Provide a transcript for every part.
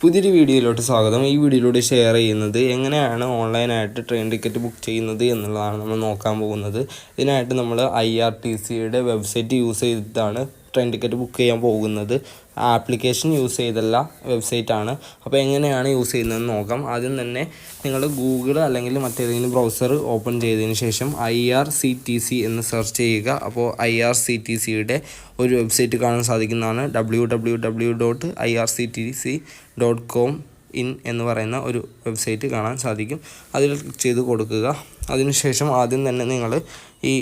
പുതിയൊരു വീഡിയോയിലോട്ട് സ്വാഗതം. ഈ വീഡിയോയിലൂടെ ഷെയർ ചെയ്യുന്നത് എങ്ങനെയാണ് ഓൺലൈനായിട്ട് ട്രെയിൻ ടിക്കറ്റ് ബുക്ക് ചെയ്യുന്നത് എന്നുള്ളതാണ് നമ്മൾ നോക്കാൻ പോകുന്നത്. ഇതിനായിട്ട് നമ്മൾ IRTCയുടെ വെബ്സൈറ്റ് യൂസ് ചെയ്തിട്ടാണ് ട്രെയിൻ ടിക്കറ്റ് ബുക്ക് ചെയ്യാൻ പോകുന്നത്. ആപ്ലിക്കേഷൻ യൂസ് ചെയ്തല്ല, വെബ്സൈറ്റാണ്. അപ്പോൾ എങ്ങനെയാണ് യൂസ് ചെയ്യുന്നതെന്ന് നോക്കാം. ആദ്യം തന്നെ നിങ്ങൾ ഗൂഗിൾ അല്ലെങ്കിൽ മറ്റേതെങ്കിലും ബ്രൗസർ ഓപ്പൺ ചെയ്തതിന് ശേഷം IRCTC എന്ന് സെർച്ച് ചെയ്യുക. അപ്പോൾ IRCTCയുടെ ഒരു വെബ്സൈറ്റ് കാണാൻ സാധിക്കുന്നതാണ്. www.irctc.com എന്ന് പറയുന്ന ഒരു വെബ്സൈറ്റ് കാണാൻ സാധിക്കും. അതിൽ ക്ലിക്ക് ചെയ്ത് കൊടുക്കുക. അതിനുശേഷം ആദ്യം തന്നെ നിങ്ങൾ ഈ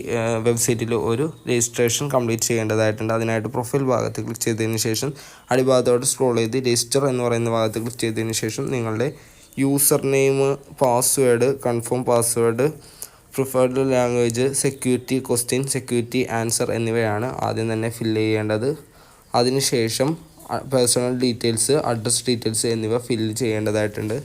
വെബ്സൈറ്റിൽ ഒരു രജിസ്ട്രേഷൻ കംപ്ലീറ്റ് ചെയ്യേണ്ടതായിട്ടുണ്ട്. അതിനായിട്ട് പ്രൊഫൈൽ ഭാഗത്ത് ക്ലിക്ക് ചെയ്തതിന് ശേഷം അടിഭാഗത്തോട്ട് സ്ക്രോൾ ചെയ്ത് രജിസ്റ്റർ എന്ന് പറയുന്ന ഭാഗത്ത് ക്ലിക്ക് ചെയ്തതിന് ശേഷം നിങ്ങളുടെ user name, password, confirm password, preferred language, security question, security answer എന്നിവയാണ് ആദ്യം തന്നെ ഫില്ല് ചെയ്യേണ്ടത്. അതിനുശേഷം പേഴ്സണൽ ഡീറ്റെയിൽസ്, അഡ്രസ് ഡീറ്റെയിൽസ് എന്നിവ ഫില്ല് ചെയ്യേണ്ടതായിട്ടുണ്ട്.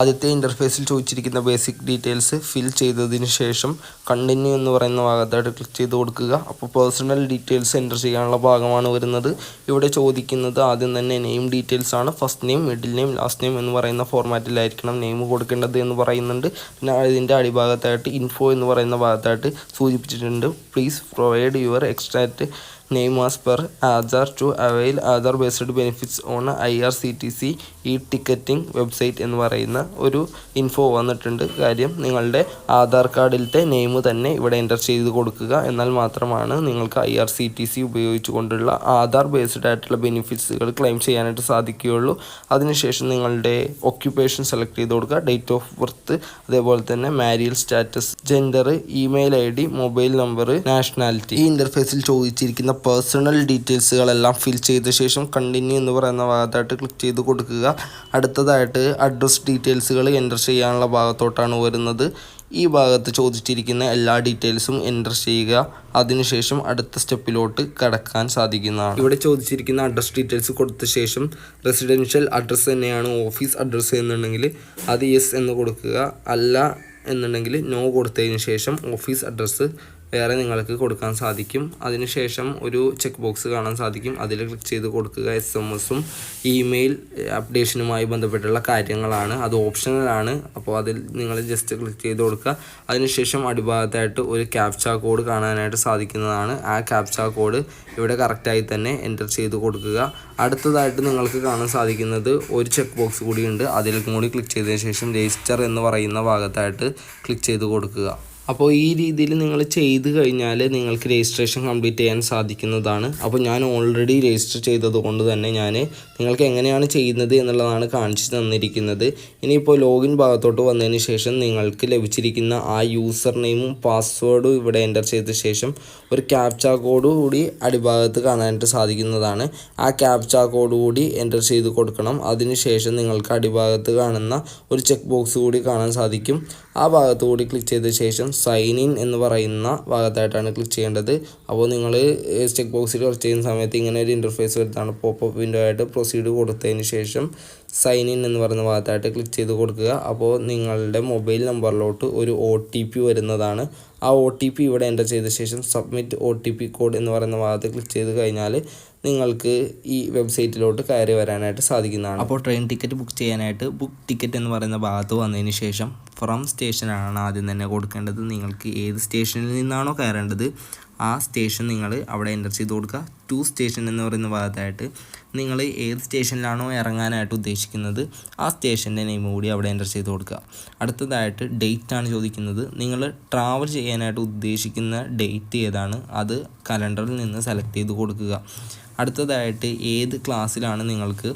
ആദ്യത്തെ ഇൻ്റർഫേസിൽ ചോദിച്ചിരിക്കുന്ന ബേസിക് ഡീറ്റെയിൽസ് ഫിൽ ചെയ്തതിന് ശേഷം കണ്ടിന്യൂ എന്ന് പറയുന്ന ഭാഗത്തായിട്ട് ക്ലിക്ക് ചെയ്ത് കൊടുക്കുക. അപ്പോൾ പേഴ്സണൽ ഡീറ്റെയിൽസ് എൻ്റർ ചെയ്യാനുള്ള ഭാഗമാണ് വരുന്നത്. ഇവിടെ ചോദിക്കുന്നത് ആദ്യം തന്നെ നെയിം ഡീറ്റെയിൽസ് ആണ്. First name, middle name, last name എന്ന് പറയുന്ന ഫോർമാറ്റിലായിരിക്കണം നെയിം കൊടുക്കേണ്ടത് എന്ന് പറയുന്നുണ്ട്. പിന്നെ ഇതിൻ്റെ അടിഭാഗത്തായിട്ട് ഇൻഫോ എന്ന് പറയുന്ന ഭാഗത്തായിട്ട് സൂചിപ്പിച്ചിട്ടുണ്ട്. Please provide your exact name as per Aadhaar to avail Aadhaar based benefits on IRCTC e ticketing website എന്ന് പറയുന്ന ഒരു ഇൻഫോ വന്നിട്ടുണ്ട്. കാര്യം നിങ്ങളുടെ ആധാർ കാർഡിലത്തെ നെയിം തന്നെ ഇവിടെ എൻ്റർ ചെയ്ത് കൊടുക്കുക. എന്നാൽ മാത്രമാണ് നിങ്ങൾക്ക് IRCTC ഉപയോഗിച്ചുകൊണ്ടുള്ള ആധാർ ബേസ്ഡ് ആയിട്ടുള്ള ബെനിഫിറ്റ്സുകൾ ക്ലെയിം ചെയ്യാനായിട്ട് സാധിക്കുകയുള്ളൂ. അതിനുശേഷം നിങ്ങളുടെ ഒക്യുപ്പേഷൻ സെലക്ട് ചെയ്ത് കൊടുക്കുക, ഡേറ്റ് ഓഫ് ബർത്ത്, അതേപോലെ തന്നെ marital status, gender, email ID, mobile number, nationality. ഈ ഇൻ്റർഫേസിൽ ചോദിച്ചിരിക്കുന്ന പേഴ്സണൽ ഡീറ്റെയിൽസുകളെല്ലാം ഫിൽ ചെയ്ത ശേഷം കണ്ടിന്യൂ എന്ന് പറയുന്ന ഭാഗത്തായിട്ട് ക്ലിക്ക് ചെയ്ത് കൊടുക്കുക. അടുത്തതായിട്ട് അഡ്രസ് ഡീറ്റെയിൽസുകൾ എൻ്റർ ചെയ്യാനുള്ള ഭാഗത്തോട്ടാണ് വരുന്നത്. ഈ ഭാഗത്ത് ചോദിച്ചിരിക്കുന്ന എല്ലാ ഡീറ്റെയിൽസും എൻ്റർ ചെയ്യുക. അതിനുശേഷം അടുത്ത സ്റ്റെപ്പിലോട്ട് കടക്കാൻ സാധിക്കുന്നതാണ്. ഇവിടെ ചോദിച്ചിരിക്കുന്ന അഡ്രസ് ഡീറ്റെയിൽസ് കൊടുത്ത ശേഷം റെസിഡൻഷ്യൽ അഡ്രസ്സ് തന്നെയാണ് ഓഫീസ് അഡ്രസ്സ് എന്നുണ്ടെങ്കിൽ അത് യെസ് എന്ന് കൊടുക്കുക. അല്ല എന്നുണ്ടെങ്കിൽ നോ കൊടുത്തതിന് ശേഷം ഓഫീസ് അഡ്രസ്സ് വേറെ നിങ്ങൾക്ക് കൊടുക്കാൻ സാധിക്കും. അതിനുശേഷം ഒരു ചെക്ക് ബോക്സ് കാണാൻ സാധിക്കും. അതിൽ ക്ലിക്ക് ചെയ്ത് കൊടുക്കുക. SMS-ഉം ഇമെയിൽ അപ്ഡേഷനുമായി ബന്ധപ്പെട്ടുള്ള കാര്യങ്ങളാണ്. അത് ഓപ്ഷണലാണ്. അപ്പോൾ അതിൽ നിങ്ങൾ ജസ്റ്റ് ക്ലിക്ക് ചെയ്ത് കൊടുക്കുക. അതിനുശേഷം അടിഭാഗത്തായിട്ട് ഒരു ക്യാപ്ച കോഡ് കാണാനായിട്ട് സാധിക്കുന്നതാണ്. ആ ക്യാപ്ച കോഡ് ഇവിടെ കറക്റ്റായി തന്നെ എൻ്റർ ചെയ്ത് കൊടുക്കുക. അടുത്തതായിട്ട് നിങ്ങൾക്ക് കാണാൻ സാധിക്കുന്നത് ഒരു ചെക്ക് ബോക്സ് കൂടിയുണ്ട്. അതിലേക്കും കൂടി ക്ലിക്ക് ചെയ്തതിന് ശേഷം രജിസ്റ്റർ എന്ന് പറയുന്ന ഭാഗത്തായിട്ട് ക്ലിക്ക് ചെയ്ത് കൊടുക്കുക. അപ്പോൾ ഈ രീതിയിൽ നിങ്ങൾ ചെയ്ത് കഴിഞ്ഞാൽ നിങ്ങൾക്ക് രജിസ്ട്രേഷൻ കംപ്ലീറ്റ് ചെയ്യാൻ സാധിക്കുന്നതാണ്. അപ്പോൾ ഞാൻ ഓൾറെഡി രജിസ്റ്റർ ചെയ്തത് കൊണ്ട് തന്നെ ഞാൻ നിങ്ങൾക്ക് എങ്ങനെയാണ് ചെയ്യുന്നത് എന്നുള്ളതാണ് കാണിച്ചു തന്നിരിക്കുന്നത്. ഇനിയിപ്പോൾ ലോഗിൻ ഭാഗത്തോട്ട് വന്നതിന് ശേഷം നിങ്ങൾക്ക് ലഭിച്ചിരിക്കുന്ന ആ യൂസർ നെയിമും പാസ്വേഡും ഇവിടെ എൻ്റർ ചെയ്ത ശേഷം ഒരു ക്യാപ്ച കോഡ് കൂടി അടിഭാഗത്ത് കാണാനായിട്ട് സാധിക്കുന്നതാണ്. ആ ക്യാപ്ച കോഡ് കൂടി എൻ്റർ ചെയ്ത് കൊടുക്കണം. അതിനുശേഷം നിങ്ങൾക്ക് അടിഭാഗത്ത് കാണുന്ന ഒരു ചെക്ക് ബോക്സ് കൂടി കാണാൻ സാധിക്കും. ആ ഭാഗത്ത് കൂടി ക്ലിക്ക് ചെയ്ത ശേഷം സൈൻ ഇൻ എന്ന് പറയുന്ന ഭാഗത്തായിട്ടാണ് ക്ലിക്ക് ചെയ്യേണ്ടത്. അപ്പോൾ നിങ്ങൾ ചെക്ക് ബോക്സിൽ ക്ലിക്ക് ചെയ്യുന്ന സമയത്ത് ഇങ്ങനെ ഒരു ഇൻ്റർഫേസ് വരുന്നതാണ്. പോപ്പപ്പ് വിൻഡോ ആയിട്ട് പ്രൊസീഡ് കൊടുത്തതിന് ശേഷം സൈൻ ഇൻ എന്ന് പറയുന്ന ഭാഗത്തായിട്ട് ക്ലിക്ക് ചെയ്ത് കൊടുക്കുക. അപ്പോൾ നിങ്ങളുടെ മൊബൈൽ നമ്പറിലോട്ട് ഒരു OTP വരുന്നതാണ്. ആ OTP ഇവിടെ എൻ്റർ ചെയ്ത ശേഷം സബ്മിറ്റ് OTP കോഡ് എന്ന് പറയുന്ന ഭാഗത്ത് ക്ലിക്ക് ചെയ്ത് കഴിഞ്ഞാൽ നിങ്ങൾക്ക് ഈ വെബ്സൈറ്റിലോട്ട് കയറി വരാനായിട്ട് സാധിക്കുന്നതാണ്. അപ്പോൾ ട്രെയിൻ ടിക്കറ്റ് ബുക്ക് ചെയ്യാനായിട്ട് ബുക്ക് ടിക്കറ്റ് എന്ന് പറയുന്ന ഭാഗത്ത് വന്നതിന് ശേഷം ഫ്രം സ്റ്റേഷനാണ് ആദ്യം തന്നെ കൊടുക്കേണ്ടത്. നിങ്ങൾക്ക് ഏത് സ്റ്റേഷനിൽ നിന്നാണോ കയറേണ്ടത് ആ സ്റ്റേഷൻ നിങ്ങൾ അവിടെ എൻ്റർ ചെയ്ത് കൊടുക്കുക. ടു സ്റ്റേഷൻ എന്ന് പറയുന്ന ഭാഗത്തായിട്ട് നിങ്ങൾ ഏത് സ്റ്റേഷനിലാണോ ഇറങ്ങാനായിട്ട് ഉദ്ദേശിക്കുന്നത് ആ സ്റ്റേഷൻ്റെ നെയിം കൂടി അവിടെ എൻ്റർ ചെയ്ത് കൊടുക്കുക. അടുത്തതായിട്ട് ഡേറ്റ് ആണ് ചോദിക്കുന്നത്. നിങ്ങൾ ട്രാവൽ ചെയ്യാനായിട്ട് ഉദ്ദേശിക്കുന്ന ഡേറ്റ് ഏതാണ് അത് കലണ്ടറിൽ നിന്ന് സെലക്ട് ചെയ്ത് കൊടുക്കുക. അടുത്തതായിട്ട് ഏത് ക്ലാസ്സിലാണ് നിങ്ങൾക്ക്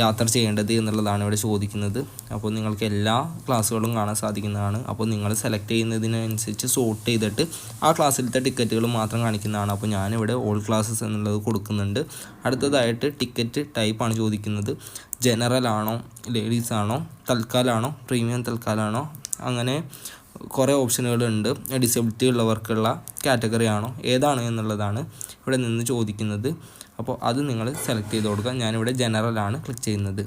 യാത്ര ചെയ്യേണ്ടത് എന്നുള്ളതാണ് ഇവിടെ ചോദിക്കുന്നത്. അപ്പോൾ നിങ്ങൾക്ക് എല്ലാ ക്ലാസ്സുകളും കാണാൻ സാധിക്കുന്നതാണ്. അപ്പോൾ നിങ്ങൾ സെലക്ട് ചെയ്യുന്നതിനനുസരിച്ച് സോർട്ട് ചെയ്തിട്ട് ആ ക്ലാസ്സിലത്തെ ടിക്കറ്റുകൾ മാത്രം കാണിക്കുന്നതാണ്. അപ്പോൾ ഞാനിവിടെ ഓൾ ക്ലാസ്സസ് എന്നുള്ളത് കൊടുക്കുന്നുണ്ട്. അടുത്തതായിട്ട് ടിക്കറ്റ് ടൈപ്പാണ് ചോദിക്കുന്നത്. ജനറൽ ആണോ, ലേഡീസ് ആണോ, തൽക്കാലാണോ, പ്രീമിയം തൽക്കാലാണോ, അങ്ങനെ കുറേ ഓപ്ഷനുകളുണ്ട്. ഡിസബിലിറ്റി ഉള്ളവർക്കുള്ള കാറ്റഗറി ആണോ, ഏതാണ് എന്നുള്ളതാണ് ഇവിടെ നിന്ന് ചോദിക്കുന്നത്. അപ്പോൾ അത് നിങ്ങൾ സെലക്ട് ചെയ്ത് കൊടുക്കുക. ഞാനിവിടെ ജനറലാണ് ക്ലിക്ക് ചെയ്യുന്നത്.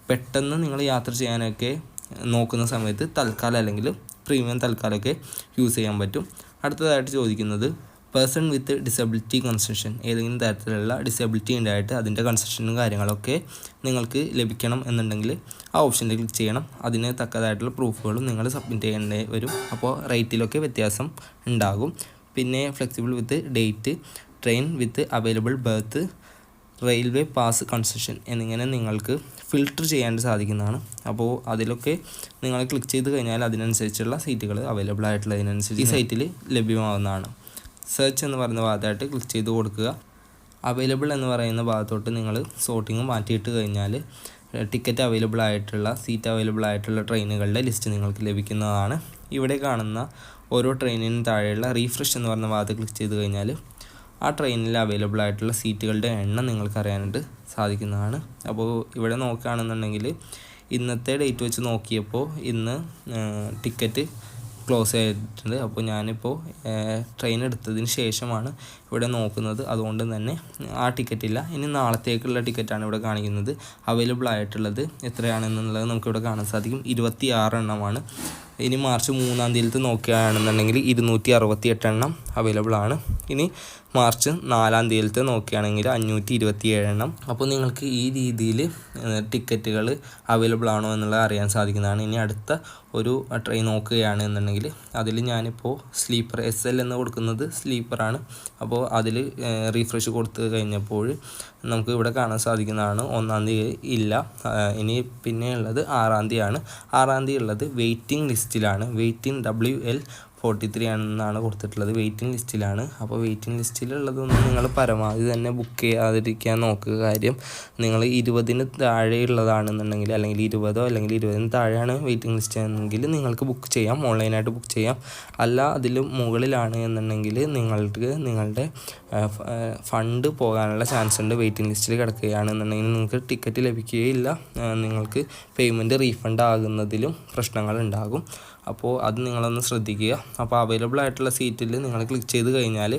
പെട്ടെന്ന് നിങ്ങൾ യാത്ര ചെയ്യാനൊക്കെ നോക്കുന്ന സമയത്ത് തൽക്കാലം അല്ലെങ്കിൽ പ്രീമിയം തൽക്കാലമൊക്കെ യൂസ് ചെയ്യാൻ പറ്റും. അടുത്തതായിട്ട് ചോദിക്കുന്നത് പേഴ്സൺ വിത്ത് ഡിസബിലിറ്റി കൺസെഷൻ, ഏതെങ്കിലും തരത്തിലുള്ള ഡിസബിലിറ്റി ഉണ്ടായിട്ട് അതിൻ്റെ കൺസെഷനും കാര്യങ്ങളൊക്കെ നിങ്ങൾക്ക് ലഭിക്കണം എന്നുണ്ടെങ്കിൽ ആ ഓപ്ഷനിൽ ക്ലിക്ക് ചെയ്യണം. അതിന് തക്കതായിട്ടുള്ള പ്രൂഫുകളും നിങ്ങൾ സബ്മിറ്റ് ചെയ്യേണ്ടി വരും. അപ്പോൾ റേറ്റിലൊക്കെ വ്യത്യാസം ഉണ്ടാകും. പിന്നെ ഫ്ലെക്സിബിൾ വിത്ത് ഡേറ്റ്, ട്രെയിൻ വിത്ത് available birth, railway pass concession എന്നിങ്ങനെ നിങ്ങൾക്ക് ഫിൽട്ടർ ചെയ്യാൻ സാധിക്കുന്നതാണ്. അപ്പോൾ അതിലൊക്കെ നിങ്ങൾ ക്ലിക്ക് ചെയ്ത് കഴിഞ്ഞാൽ അതിനനുസരിച്ചുള്ള സീറ്റുകൾ അവൈലബിൾ ആയിട്ടുള്ളതിനനുസരിച്ച് ഈ സൈറ്റിൽ ലഭ്യമാകുന്നതാണ്. സെർച്ച് എന്ന് പറയുന്ന ഭാഗത്തായിട്ട് ക്ലിക്ക് ചെയ്ത് കൊടുക്കുക. അവൈലബിൾ എന്ന് പറയുന്ന ഭാഗത്തോട്ട് നിങ്ങൾ സോർട്ടിങ് മാറ്റിയിട്ട് കഴിഞ്ഞാൽ ടിക്കറ്റ് അവൈലബിൾ ആയിട്ടുള്ള, സീറ്റ് അവൈലബിൾ ആയിട്ടുള്ള ട്രെയിനുകളുടെ ലിസ്റ്റ് നിങ്ങൾക്ക് ലഭിക്കുന്നതാണ്. ഇവിടെ കാണുന്ന ഓരോ ട്രെയിനിനും താഴെയുള്ള റീഫ്രഷ് എന്ന് പറയുന്ന ഭാഗത്ത് ക്ലിക്ക് ചെയ്ത് കഴിഞ്ഞാൽ ആ ട്രെയിനിൽ അവൈലബിൾ ആയിട്ടുള്ള സീറ്റുകളുടെ എണ്ണം നിങ്ങൾക്ക് അറിയാനായിട്ട് സാധിക്കുന്നതാണ്. അപ്പോൾ ഇവിടെ നോക്കുകയാണെന്നുണ്ടെങ്കിൽ ഇന്നത്തെ ഡേറ്റ് വെച്ച് നോക്കിയപ്പോൾ ഇന്ന് ടിക്കറ്റ് ക്ലോസ് ചെയ്തിട്ടുണ്ട്. അപ്പോൾ ഞാനിപ്പോൾ ട്രെയിൻ എടുത്തതിന് ശേഷമാണ് ഇവിടെ നോക്കുന്നത്, അതുകൊണ്ട് തന്നെ ആ ടിക്കറ്റില്ല. ഇനി നാളത്തേക്കുള്ള ടിക്കറ്റാണ് ഇവിടെ കാണിക്കുന്നത്. അവൈലബിൾ ആയിട്ടുള്ളത് എത്രയാണെന്നുള്ളത് നമുക്കിവിടെ കാണാൻ സാധിക്കും. 26 എണ്ണമാണ്. ഇനി മാർച്ച് 3-ാം തീയതി നോക്കുകയാണെന്നുണ്ടെങ്കിൽ 268 എണ്ണം അവൈലബിൾ ആണ്. ഇനി മാർച്ച് 4-ാം തീയതി നോക്കുകയാണെങ്കിൽ 527 എണ്ണം. അപ്പോൾ നിങ്ങൾക്ക് ഈ രീതിയിൽ ടിക്കറ്റുകൾ അവൈലബിൾ ആണോ എന്നുള്ളത് അറിയാൻ സാധിക്കുന്നതാണ്. ഇനി അടുത്ത ഒരു ട്രെയിൻ നോക്കുകയാണ് എന്നുണ്ടെങ്കിൽ അതിൽ ഞാനിപ്പോൾ സ്ലീപ്പർ SL എന്ന് കൊടുക്കുന്നത് സ്ലീപ്പറാണ്. അപ്പോൾ അതിൽ റീഫ്രഷ് കൊടുത്തു കഴിഞ്ഞപ്പോൾ നമുക്ക് ഇവിടെ കാണാൻ സാധിക്കുന്നതാണ് 1-ാം തീയതി ഇല്ല. ഇനി പിന്നെ ഉള്ളത് 6-ാം തീയതിയാണ്. 6-ാം തീയതി ഉള്ളത് വെയിറ്റിംഗ് ലിസ്റ്റിലാണ്. വെയിറ്റിംഗ് WL43 ആണെന്നാണ് കൊടുത്തിട്ടുള്ളത്. വെയിറ്റിംഗ് ലിസ്റ്റിലാണ്. അപ്പോൾ വെയിറ്റിംഗ് ലിസ്റ്റിലുള്ളതൊന്നും നിങ്ങൾ പരമാവധി തന്നെ ബുക്ക് ചെയ്യാതിരിക്കാൻ നോക്കുക. കാര്യം നിങ്ങൾ 20-ന് താഴെയുള്ളതാണെന്നുണ്ടെങ്കിൽ, അല്ലെങ്കിൽ 20 അല്ലെങ്കിൽ 20-ന് താഴെയാണ് വെയിറ്റിംഗ് ലിസ്റ്റ് എന്നെങ്കിൽ നിങ്ങൾക്ക് ബുക്ക് ചെയ്യാം, ഓൺലൈനായിട്ട് ബുക്ക് ചെയ്യാം. അല്ല അതിൽ മുകളിലാണ് എന്നുണ്ടെങ്കിൽ നിങ്ങൾക്ക് നിങ്ങളുടെ ഫണ്ട് പോകാനുള്ള ചാൻസ് ഉണ്ട്. വെയിറ്റിംഗ് ലിസ്റ്റിൽ കിടക്കുകയാണെന്നുണ്ടെങ്കിൽ നിങ്ങൾക്ക് ടിക്കറ്റ് ലഭിക്കുകയില്ല. നിങ്ങൾക്ക് പേയ്മെൻറ്റ് റീഫണ്ട് ആകുന്നതിലും പ്രശ്നങ്ങൾ ഉണ്ടാകും. അപ്പോൾ അത് നിങ്ങളൊന്ന് ശ്രദ്ധിക്കുക. അപ്പോൾ അവൈലബിൾ ആയിട്ടുള്ള സീറ്റിൽ നിങ്ങൾ ക്ലിക്ക് ചെയ്ത് കഴിഞ്ഞാൽ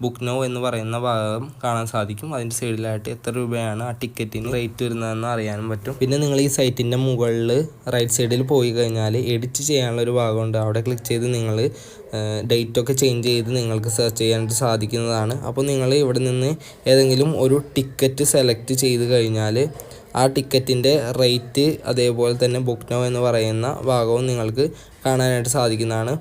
ബുക്ക് നൗ എന്ന് പറയുന്ന ഭാഗം കാണാൻ സാധിക്കും. അതിൻ്റെ സൈഡിലായിട്ട് എത്ര രൂപയാണ് ആ ടിക്കറ്റിന് റേറ്റ് വരുന്നതെന്ന് അറിയാനും പറ്റും. പിന്നെ നിങ്ങൾ ഈ സൈറ്റിൻ്റെ മുകളിൽ റൈറ്റ് സൈഡിൽ പോയി കഴിഞ്ഞാൽ എഡിറ്റ് ചെയ്യാനുള്ളൊരു ഭാഗമുണ്ട്. അവിടെ ക്ലിക്ക് ചെയ്ത് നിങ്ങൾ ഡേറ്റൊക്കെ ചേഞ്ച് ചെയ്ത് നിങ്ങൾക്ക് സെർച്ച് ചെയ്യാനായിട്ട് സാധിക്കുന്നതാണ്. അപ്പോൾ നിങ്ങൾ ഇവിടെ നിന്ന് ഏതെങ്കിലും ഒരു ടിക്കറ്റ് സെലക്ട് ചെയ്ത് കഴിഞ്ഞാൽ ആ ടിക്കറ്റിൻ്റെ റേറ്റ് അതേപോലെ തന്നെ ബുക്ക് നൗ എന്ന് പറയുന്ന ഭാഗവും നിങ്ങൾക്ക് കാണാനായിട്ട് സാധിക്കുന്നതാണ്.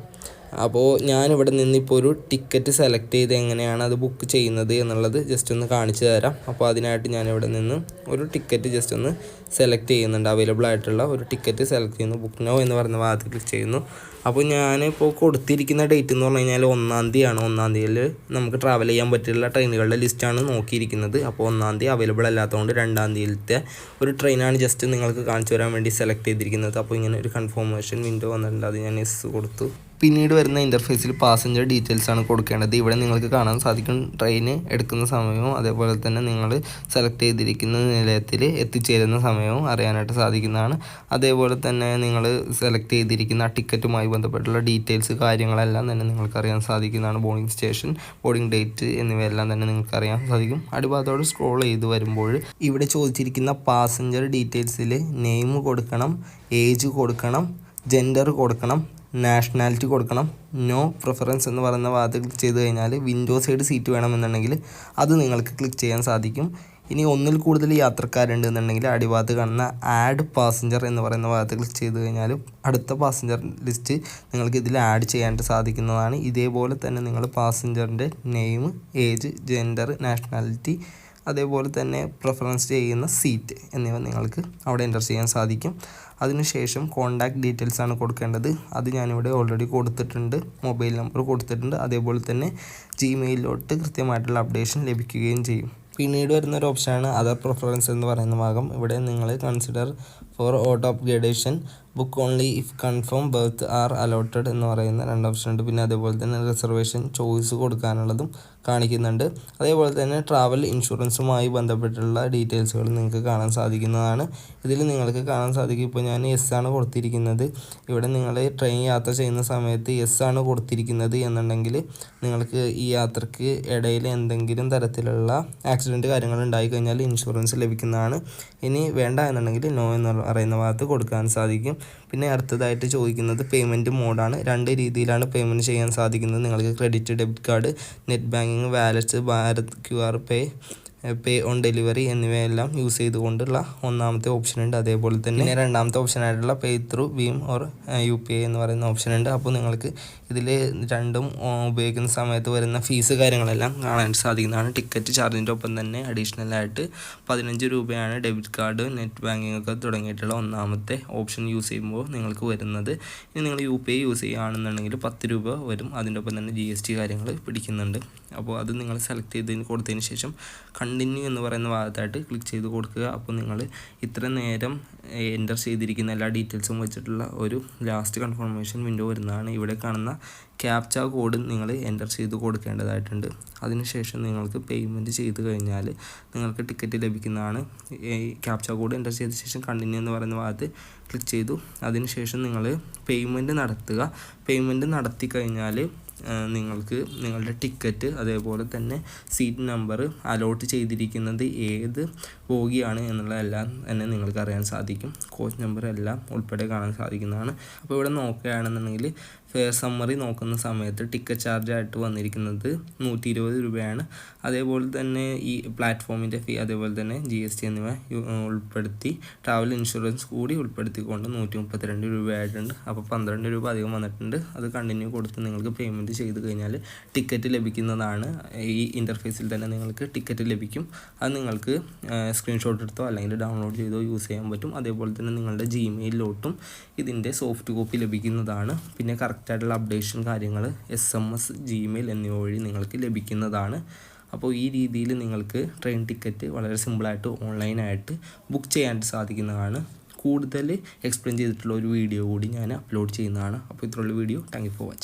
അപ്പോൾ ഞാനിവിടെ നിന്നിപ്പോൾ ഒരു ടിക്കറ്റ് സെലക്ട് ചെയ്ത് എങ്ങനെയാണ് അത് ബുക്ക് ചെയ്യുന്നത് എന്നുള്ളത് ജസ്റ്റ് ഒന്ന് കാണിച്ചു തരാം. അപ്പോൾ അതിനായിട്ട് ഞാനിവിടെ നിന്ന് ഒരു ടിക്കറ്റ് ജസ്റ്റ് ഒന്ന് സെലക്ട് ചെയ്യുന്നുണ്ട്. അവൈലബിൾ ആയിട്ടുള്ള ഒരു ടിക്കറ്റ് സെലക്ട് ചെയ്യുന്നു. ബുക്ക് നൗ എന്ന് പറയുന്ന ഭാഗത്ത് ക്ലിക്ക് ചെയ്യുന്നു. അപ്പോൾ ഞാനിപ്പോൾ കൊടുത്തിരിക്കുന്ന ഡേറ്റ് എന്ന് പറഞ്ഞു കഴിഞ്ഞാൽ 1-ാം തീയതിയാണ്. 1-ാം തീയതിയിൽ നമുക്ക് ട്രാവൽ ചെയ്യാൻ പറ്റിയുള്ള ട്രെയിനുകളുടെ ലിസ്റ്റാണ് നോക്കിയിരിക്കുന്നത്. അപ്പോൾ 1-ാം തീയതി അവൈലബിൾ അല്ലാത്തതുകൊണ്ട് 2-ാം തീയതിയിലത്തെ ഒരു ട്രെയിനാണ് ജസ്റ്റ് നിങ്ങൾക്ക് കാണിച്ചു തരാൻ വേണ്ടി സെലക്ട് ചെയ്തിരിക്കുന്നത്. അപ്പോൾ ഇങ്ങനെ ഒരു കൺഫർമേഷൻ വിൻഡോ വന്നിട്ടുണ്ട്. അത് ഞാൻ യെസ് കൊടുത്തു. പിന്നീട് വരുന്ന ഇൻ്റർഫേസിൽ പാസഞ്ചർ ഡീറ്റെയിൽസ് ആണ് കൊടുക്കേണ്ടത്. ഇവിടെ നിങ്ങൾക്ക് കാണാൻ സാധിക്കും ട്രെയിന് എടുക്കുന്ന സമയവും അതേപോലെ തന്നെ നിങ്ങൾ സെലക്ട് ചെയ്തിരിക്കുന്ന നിലയത്തിൽ എത്തിച്ചേരുന്ന സമയവും അറിയാനായിട്ട് സാധിക്കുന്നതാണ്. അതേപോലെ തന്നെ നിങ്ങൾ സെലക്ട് ചെയ്തിരിക്കുന്ന ടിക്കറ്റുമായി ബന്ധപ്പെട്ടുള്ള ഡീറ്റെയിൽസ് കാര്യങ്ങളെല്ലാം തന്നെ നിങ്ങൾക്ക് അറിയാൻ സാധിക്കുന്നതാണ്. ബോർഡിംഗ് സ്റ്റേഷൻ, ബോർഡിംഗ് ഡേറ്റ് എന്നിവയെല്ലാം തന്നെ നിങ്ങൾക്ക് അറിയാൻ സാധിക്കും. അടിഭാഗത്തോട് സ്ക്രോൾ ചെയ്ത് വരുമ്പോൾ ഇവിടെ ചോദിച്ചിരിക്കുന്ന പാസഞ്ചർ ഡീറ്റെയിൽസിൽ നെയിം കൊടുക്കണം, ഏജ് കൊടുക്കണം, ജെൻഡർ കൊടുക്കണം, നാഷണാലിറ്റി കൊടുക്കണം. നോ പ്രിഫറൻസ് എന്ന് പറയുന്ന ഭാഗത്ത് ക്ലിക്ക് ചെയ്ത് കഴിഞ്ഞാൽ വിൻഡോ സൈഡ് സീറ്റ് വേണമെന്നുണ്ടെങ്കിൽ അത് നിങ്ങൾക്ക് ക്ലിക്ക് ചെയ്യാൻ സാധിക്കും. ഇനി ഒന്നിൽ കൂടുതൽ യാത്രക്കാരുണ്ട് എന്നുണ്ടെങ്കിൽ അടിഭാഗത്ത് കാണുന്ന ആഡ് പാസഞ്ചർ എന്ന് പറയുന്ന ഭാഗത്ത് ക്ലിക്ക് ചെയ്ത് കഴിഞ്ഞാൽ അടുത്ത പാസഞ്ചർ ലിസ്റ്റ് നിങ്ങൾക്ക് ഇതിൽ ആഡ് ചെയ്യാനായിട്ട് സാധിക്കുന്നതാണ്. ഇതേപോലെ തന്നെ നിങ്ങൾ പാസഞ്ചറിൻ്റെ നെയിം, ഏജ്, ജെൻഡർ, നാഷണാലിറ്റി അതേപോലെ തന്നെ പ്രിഫറൻസ് ചെയ്യുന്ന സീറ്റ് എന്നിവ നിങ്ങൾക്ക് അവിടെ എൻ്റർ ചെയ്യാൻ സാധിക്കും. അതിനുശേഷം കോൺടാക്റ്റ് ഡീറ്റെയിൽസ് ആണ് കൊടുക്കേണ്ടത്. അത് ഞാനിവിടെ ഓൾറെഡി കൊടുത്തിട്ടുണ്ട്. മൊബൈൽ നമ്പർ കൊടുത്തിട്ടുണ്ട്. അതേപോലെ തന്നെ ജിമെയിലോട്ട് കൃത്യമായിട്ടുള്ള അപ്ഡേഷൻ ലഭിക്കുകയും ചെയ്യും. പിന്നീട് വരുന്ന ഒരു ഓപ്ഷനാണ് അതർ പ്രിഫറൻസ് എന്ന് പറയുന്ന ഭാഗം. ഇവിടെ നിങ്ങൾ consider for auto upgradation, book only if confirm berth are allotted എന്ന് പറയുന്ന 2 ഓപ്ഷൻ ഉണ്ട്. പിന്നെ അതേപോലെ തന്നെ റിസർവേഷൻ ചോയ്സ് കൊടുക്കാനുള്ളതും കാണിക്കുന്നുണ്ട്. അതേപോലെ തന്നെ ട്രാവൽ ഇൻഷുറൻസുമായി ബന്ധപ്പെട്ടുള്ള ഡീറ്റെയിൽസുകൾ നിങ്ങൾക്ക് കാണാൻ സാധിക്കുന്നതാണ്. ഇതിൽ നിങ്ങൾക്ക് കാണാൻ സാധിക്കും, ഇപ്പോൾ ഞാൻ എസ് ആണ് കൊടുത്തിരിക്കുന്നത്. ഇവിടെ നിങ്ങൾ ട്രെയിൻ യാത്ര ചെയ്യുന്ന സമയത്ത് എസ് ആണ് കൊടുത്തിരിക്കുന്നത് എന്നുണ്ടെങ്കിൽ നിങ്ങൾക്ക് ഈ യാത്രയ്ക്ക് ഇടയിൽ എന്തെങ്കിലും തരത്തിലുള്ള ആക്സിഡൻറ്റ് കാര്യങ്ങൾ ഉണ്ടായിക്കഴിഞ്ഞാൽ ഇൻഷുറൻസ് ലഭിക്കുന്നതാണ്. ഇനി വേണ്ട എന്നുണ്ടെങ്കിൽ നോ എന്ന് പറയുന്ന ഭാഗത്ത് കൊടുക്കാൻ സാധിക്കും. പിന്നെ അടുത്തതായിട്ട് ചോദിക്കുന്നത് പേയ്മെൻറ്റ് മോഡാണ്. 2 രീതിയിലാണ് പേയ്മെൻറ്റ് ചെയ്യാൻ സാധിക്കുന്നത്. നിങ്ങൾക്ക് credit, debit card, net banking, wallets, Bharat QR pay on delivery എന്നിവയെല്ലാം യൂസ് ചെയ്തുകൊണ്ടുള്ള ഒന്നാമത്തെ ഓപ്ഷൻ ഉണ്ട്. അതേപോലെ തന്നെ രണ്ടാമത്തെ ഓപ്ഷനായിട്ടുള്ള പേ ത്രൂ ഭീം ഓർ UPI എന്ന് പറയുന്ന ഓപ്ഷൻ ഉണ്ട്. അപ്പോൾ നിങ്ങൾക്ക് ഇതിൽ രണ്ടും ഉപയോഗിക്കുന്ന സമയത്ത് വരുന്ന ഫീസ് കാര്യങ്ങളെല്ലാം കാണാൻ സാധിക്കുന്നതാണ്. ടിക്കറ്റ് ചാർജിൻ്റെ ഒപ്പം തന്നെ അഡീഷണലായിട്ട് 15 രൂപയാണ് ഡെബിറ്റ് കാർഡ്, നെറ്റ് ബാങ്കിങ് ഒക്കെ തുടങ്ങിയിട്ടുള്ള ഒന്നാമത്തെ ഓപ്ഷൻ യൂസ് ചെയ്യുമ്പോൾ നിങ്ങൾക്ക് വരുന്നത്. ഇനി നിങ്ങൾ UPI യൂസ് ചെയ്യുകയാണെന്നുണ്ടെങ്കിൽ 10 രൂപ വരും. അതിൻ്റെ ഒപ്പം തന്നെ GST കാര്യങ്ങൾ പിടിക്കുന്നുണ്ട്. അപ്പോൾ അത് നിങ്ങൾ സെലക്ട് കൊടുത്തതിന് ശേഷം കണ്ടിന്യൂ എന്ന് പറയുന്ന ഭാഗത്തായിട്ട് ക്ലിക്ക് ചെയ്ത് കൊടുക്കുക. അപ്പോൾ നിങ്ങൾ ഇത്ര നേരം എൻ്റർ ചെയ്തിരിക്കുന്ന എല്ലാ ഡീറ്റെയിൽസും വെച്ചിട്ടുള്ള ഒരു ലാസ്റ്റ് കൺഫർമേഷൻ വിൻഡോ വരുന്നതാണ്. ഇവിടെ കാണുന്ന ക്യാപ്ച കോഡ് നിങ്ങൾ എൻ്റർ ചെയ്ത് കൊടുക്കേണ്ടതായിട്ടുണ്ട്. അതിനുശേഷം നിങ്ങൾക്ക് പേയ്മെൻറ്റ് ചെയ്ത് കഴിഞ്ഞാൽ നിങ്ങൾക്ക് ടിക്കറ്റ് ലഭിക്കുന്നതാണ്. ഈ ക്യാപ്ച കോഡ് എൻ്റർ ചെയ്ത ശേഷം കണ്ടിന്യൂ എന്ന് പറയുന്ന ഭാഗത്ത് ക്ലിക്ക് ചെയ്തു. അതിനുശേഷം നിങ്ങൾ പേയ്മെൻറ്റ് നടത്തുക. പേയ്മെൻറ്റ് നടത്തി കഴിഞ്ഞാൽ നിങ്ങൾക്ക് നിങ്ങളുടെ ടിക്കറ്റ്, അതേപോലെ തന്നെ സീറ്റ് നമ്പർ, അലോട്ട് ചെയ്തിരിക്കുന്നത് ഏത് ബോഗിയാണ് എന്നുള്ളതെല്ലാം തന്നെ നിങ്ങൾക്ക് അറിയാൻ സാധിക്കും. കോച്ച് നമ്പർ എല്ലാം ഉൾപ്പെടെ കാണാൻ സാധിക്കുന്നതാണ്. അപ്പോൾ ഇവിടെ നോക്കുകയാണെന്നുണ്ടെങ്കിൽ ഫെയർ സമ്മറി നോക്കുന്ന സമയത്ത് ടിക്കറ്റ് ചാർജായിട്ട് വന്നിരിക്കുന്നത് 120 രൂപയാണ്. അതേപോലെ തന്നെ ഈ പ്ലാറ്റ്ഫോമിൻ്റെ ഫീ, അതേപോലെ തന്നെ GST എന്നിവ ഉൾപ്പെടുത്തി ട്രാവൽ ഇൻഷുറൻസ് കൂടി ഉൾപ്പെടുത്തിക്കൊണ്ട് 132 രൂപയായിട്ടുണ്ട്. അപ്പോൾ 12 രൂപ അധികം വന്നിട്ടുണ്ട്. അത് കണ്ടിന്യൂ കൊടുത്ത് നിങ്ങൾക്ക് പേയ്മെൻറ്റ് ചെയ്ത് കഴിഞ്ഞാൽ ടിക്കറ്റ് ലഭിക്കുന്നതാണ്. ഈ ഇൻ്റർഫേസിൽ തന്നെ നിങ്ങൾക്ക് ടിക്കറ്റ് ലഭിക്കും. അത് നിങ്ങൾക്ക് സ്ക്രീൻഷോട്ട് എടുത്തോ അല്ലെങ്കിൽ ഡൗൺലോഡ് ചെയ്തോ യൂസ് ചെയ്യാൻ പറ്റും. അതേപോലെ തന്നെ നിങ്ങളുടെ ജിമെയിലോട്ടും ഇതിൻ്റെ സോഫ്റ്റ് കോപ്പി ലഭിക്കുന്നതാണ്. പിന്നെ കറക്റ്റായിട്ടുള്ള അപ്ഡേഷൻ കാര്യങ്ങൾ SMS, Gmail എന്നിവ വഴി നിങ്ങൾക്ക് ലഭിക്കുന്നതാണ്. അപ്പോൾ ഈ രീതിയിൽ നിങ്ങൾക്ക് ട്രെയിൻ ടിക്കറ്റ് വളരെ സിമ്പിളായിട്ട് ഓൺലൈനായിട്ട് ബുക്ക് ചെയ്യാൻ സാധിക്കുന്നതാണ്. കൂടുതൽ എക്സ്പ്ലെയിൻ ചെയ്തിട്ടുള്ള ഒരു വീഡിയോ കൂടി ഞാൻ അപ്ലോഡ് ചെയ്യുന്നതാണ്. അപ്പോൾ ഇത്രയുള്ള video. Thank you for watching.